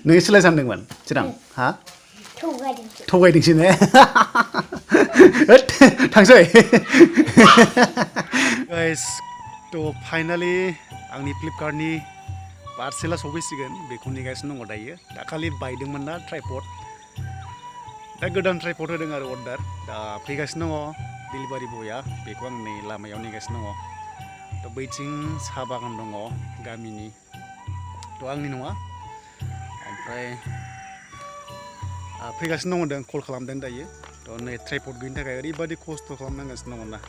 नों सिलाय सानदोंमोन सिगां हा थगायदोंसो ने थांसै गाइस थ' फाइनालि आंनि फ्लिपकार्टनि पार्सेला सफैसिगोन बेखौ नेगासिनो दङ दायो दाखालि बायदोंमोन ना ट्राइपड दा गोदान ट्राइपड होदों आरो अर्डार दा फैगासिनो दङ डिलिभारि बयआ बेखौ आं नै लामायाव नेगासिनो दङ थ' बैथिं साहा बागान दङ गामिनि थ' आंनि नङा ओमफ्राय फैगासिनो दङ होनदों कल खालामदों दायो थ' नै ट्राइपड गैयिनि थाखाय ओरैबायदि खस्थ' खालामनांगासिनो दङ ना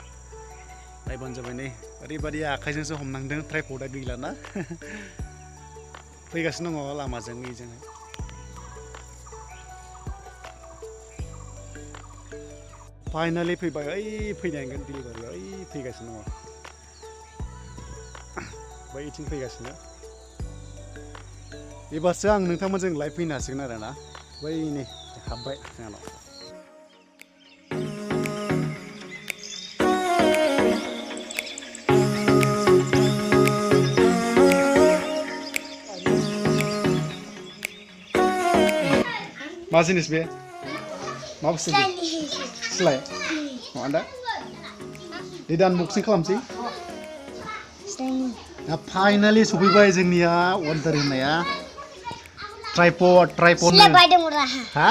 नायबानो जाबाय नै ओरैबायदि आखाइजोंसो हमनांदों ट्राइपडा गैलाना फैगासिनो दङ लामाजों ओइजोंहाय फाइनालि फैबाय ओइ फैनांगोन डिलिभारिया ओइ फैगासिनो दङ बैथिं फैगासिनो एबारसो आं नोंथांमोनजों लाइभ फैनो हासिगोन आरो ना बै नै हाबबाय जोंनाव मा जिनिस बे मा बुस्थु सिलाय मा दा दे आनबक्सिं खालामसै फाइनालि सफैबाय जोंनिया अर्डार होनाया ट्राइपड हा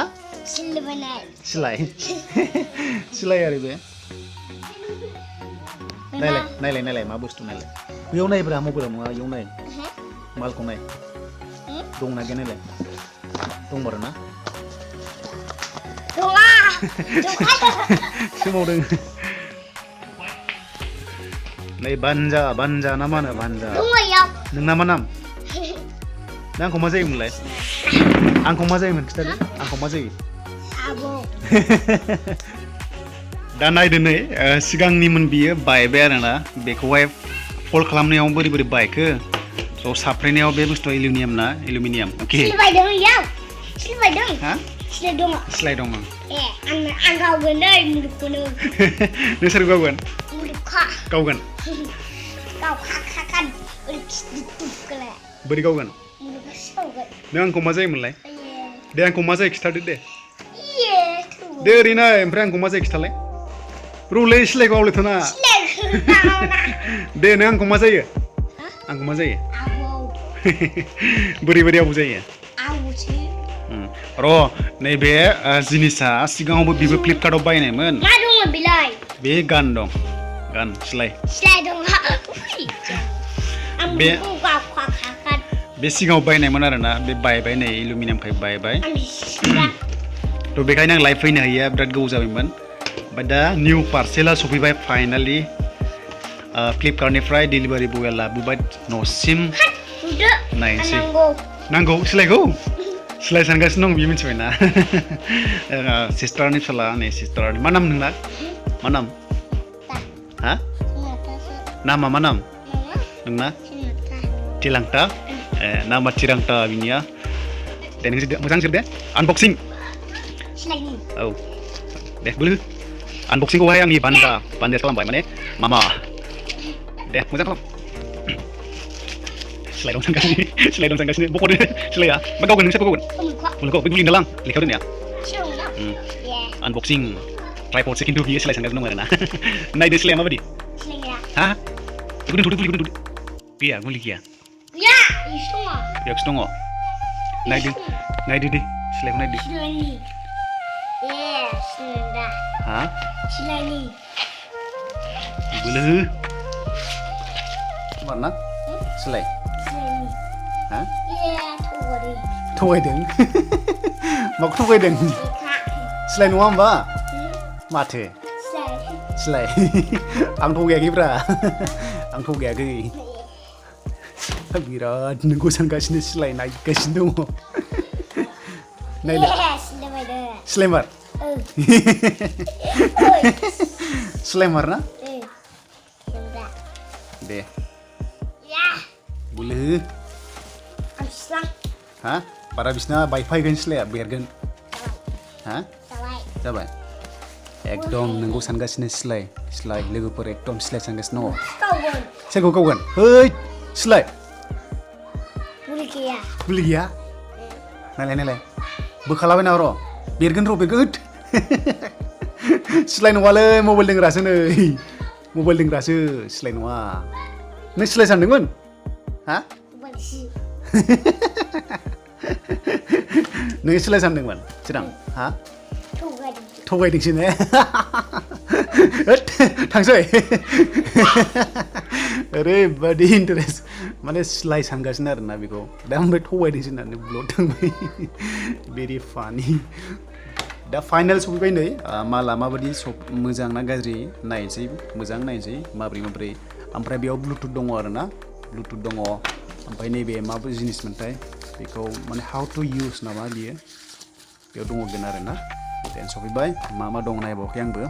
सिलाय आरो बे नायलाय मा बुस्थु नायलाय बेयाव नायब्रा मबाइलाव नङा बेयाव नाय मालखौ नाय दंना गैया नायलाय दंबारो ना सोमावदों नै बानजा ना मा होनो बानजा नोंना मा नाम दा आंखौ मा जायोमोनलाय आंखौ मा जायोमोन खिथादो आंखौ मा जायो दा नायदो नै सिगांनिमोन बियो बायबाय आरोना बेखौहाय फल्ड खालामनायाव बोरै बायखो स' साफ्रेनायाव बे बुस्थुआ एलुमिनियाम अके सिलाय दं आं गावगोन नै मुलुगखौनो नोंसोर गावगोन गावगोन बोरै गावगोन नों आंखौ मा जायोमोनलाय दे आंखौ मा जायो खिथादो दे ओरैनो ओमफ्राय आंखौ मा जायो खिथालाय रलै सिलायखौ आवलायथ'ना दे नों आंखौ मा जायो बोरै आबौ जायो र' नैबे जिनिसा सिगाङावबो बेबो फ्लिपकार्टआव बायनायमोन मा दङ बेलाय बे गान दं गान सिलाय दं बे सिगाङाव बायनायमोन आरोना बे बायबाय नै एलुमिनियामखाय बायबाय थ' बेखायनो आं लाइभ फैनो हायिया बिराद गोबाव जाबायमोन ओमफ्राय दा निउ पार्सेला सफैबाय फाइनालि फ्लिपकार्टनिफ्राय डिलिभारि बयआ लाबोबाय न'सिम नायनोसै नांगौ सिलायखौ सिलाय सानगासिनो दं बियो मिथिबायना सिस्टारनि फिसाला नै सिस्टारनि मा नाम नोंना मा नाम हा नामा मा नाम नोंना थिरांथा नामा थिरांथा बिनिया दे नों मोजां जिर दे आनबक्सिं औ दे बोलो आनबक्सिंखौहाय आंनि बान्दा खालामबाय माने मामा दे मोजां खालाम सिलाय दं सानगासिनो बख'दो सिलाया मा गावगोन नोंसोर गावगोन मुलुगाव बे गुलिं दालां लेखायाव दोननाया आनबक्सिं ट्राइपडसो खिन्थु बियो सिलाय सानगासिनो दं आरोना नायदो सिलाया माबायदि हा बेखौ दोनथ'दो गैया गुलि गैया बेयावसो दङ नायदो दे सिलायखौ नायदो हा बोलो मारना सिलाय हा थगायदों माखौ थगायदों सिलाय नङा होमबा माथो सिलाय आं थगायाखैब्रा आं थगायाखै बिराद नोंखौ सानगासिनो सिलाय नायगासिनो दङ नायलाय सिलायमार सिलायमार ना दे बोलो हा बारा बिसिना बायफायगोन सिलाया बेरगोन हा जाबाय एकदम नोंखौ सानगासिनो सिलाय लोगोफोर एकदम सिलाय सानगासिनो दङ सोरखौ गावगोन है सिलाय मुलि गैया मुलि गैया नायलाय बोखालाबायना र' बेरगोन होद सिलाय नङालै मबाइल दोंग्रासो नै मबाइल दोंग्रासो सिलाय नङा नों सिलाय सानदोंमोन हा मानसि नों सिलाय सानदोंमोन चिरां हा थगायदोंसो ने होद थांसै ओरैबादि इन्टारेस्ट माने सिलाय सानगासिनो आरोना बेखौ दा ओमफ्राय थगायदोंसो होननानै ब्लड थांबाय भेरि फानि दा फाइनाल सफैबाय नै माला माबायदि मोजां ना गाज्रि नायनोसै मोजां नायनोसै माब्रै ओमफ्राय बेयाव ब्लुटुथ दङ आरोना ब्लुटुथ दङ ओमफ्राय नैबे माबा जिनिसमोनथाय बेखौ माने हाउ टु इउज नामा बियो बेयाव दङगोन आरोना देन सफैबाय मा दं नायबावाखै आंबो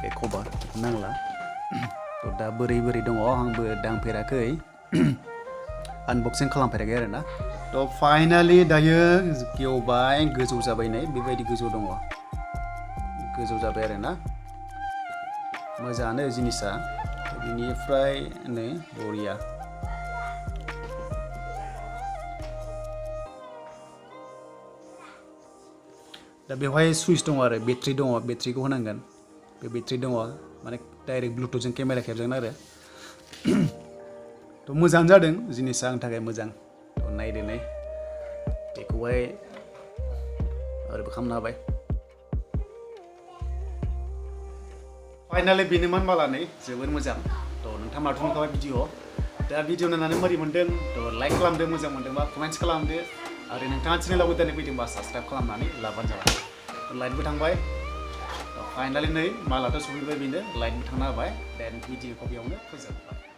बे खबर नांला थ' दा बोरै दङ आंबो दांफेराखै आनबक्सिं खालामफेराखै आरोना थ' फाइनालि दायो गेवबाय गोजौ जाबाय नै बेबायदि गोजौ दङ गोजौ जाबाय आरोना मोजाङानो जिनिसा बिनिफ्राय नै बरिया दा बेवहाय सुइच दङ आरो बेटारि दङ बेटारिखौ होनांगोन बे बेटारि दङ माने डाइरेक्ट ब्लुटुथजों केमेरा खेबजागोन आरो थ' मोजां जादों जिनिसा आंनि थाखाय मोजां थ' नायदो नै बेखौहाय ओरैबो खालामनो हाबाय फाइनालि बेनोमोन माला नै जोबोर मोजां थ' नोंथाङा माथो नुखाबाय भिडिअ दा भिडिअ नायनानै मारै मोन्दों थ' लाइक खालामदो मोजां मोन्दोंबा कमेन्ट्स खालामदो आरो नोंथाङा चेनेलाव गोदानै फैदोंबा साबसक्राइब खालामनानै लाबानो जाबाय लाइटबो थांबाय फाइनालि नै मालाथ' सफैबाय बेनो लाइटबो थांना होबाय देन भिडिअखौ बेयावनो फोजोबबाय